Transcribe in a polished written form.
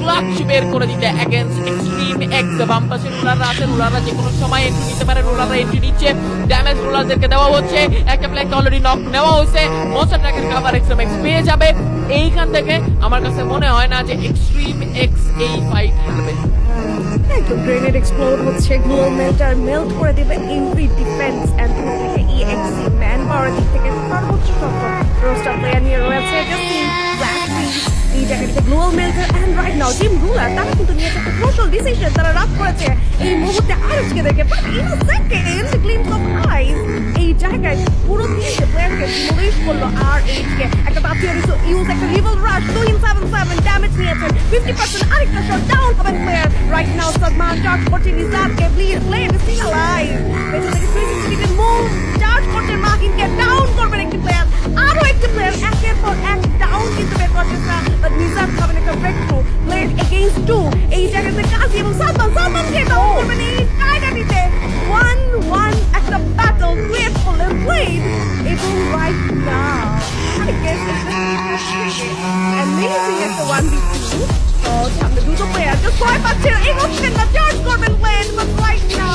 Clutch বের করে দিতে এগেইনস্ট এক্সট্রিম এক্স। বাম পাশে রুলাররা আছে, রুলাররা যে কোনো সময় এন্ট্রি নিতে পারে, রুলাররা এন্ট্রি নিচ্ছে, ড্যামেজ রুলারদেরকে দেওয়া হচ্ছে। একটা প্লেয়ারকে অলরেডি নক নেওয়া হয়েছে, মনস্টার ট্র্যাকের কভার এক্সট্রিম এক্স পেয়ে যাবে। এইখান থেকে আমার কাছে মনে হয় না যে এক্সট্রিম এক্স এই ফাইট হারবে। একদম গ্রেনেড এক্সপ্লোড হচ্ছে, গ্লোয়াল মেল্টার মেল্ট করে দেবে এভরি ডিফেন্স এন্ড থেকে ইএক্সি ম্যান পাওয়ার দিক থেকে সর্বোচ্চ সংখ্যক রোস্টার প্লেয়ার নিয়ে রয়েছে জাস্টিন ব্ল্যাকলি। এই জায়গাটিতে গ্লোয়াল মেল্টার এন্ড রাইট নাও টিম রুলার তারা কিন্তু নিয়েছে একটা ক্রুশাল ডিসিশন, তারা রাত করেছে এই মুহূর্তে আরএসকে দেখে, but in a second glimpse of ice এই জায়গায় পুরো তিনটে প্লেয়ারকে ডিমোলিশ করলো আরএইচকে। একটা পাথিয়ার ইউজ একটা রিভল রাশ 277 ড্যামেজ নিয়েছেন, 50% আরেকটা শট ডাউন হবেন player right now. Sadman charge করছে নিজাদকে, প্লেয়ার স্টিল অ্যালাইভ, পেছন থেকে 360 মুভ চার্জ করছেন, মাহিনকে ডাউন করবেন একটি প্লেয়ার, আরো একটি প্লেয়ার একের পর এক ডাউন কিন্তু বের করছেন না, বাট নিজাদ পাবেন একটা ব্রেক থ্রু, প্লেয়ার এগেইনস্ট 2 এই জায়গাতে কাজী এবং সাদমানকে ডাউন করবেন এই জায়গাটিতে 1-1 একটা ব্যাটল ক্রিয়েট করলেন প্লেড। এবং right now I guess amazing একটা 1v2। তো সামনে দুটো প্লেয়ার যে ছয় পাচ্ছে এগোচ্ছেন না, চার্জ করবেন প্লেড, বাট রাইট নাও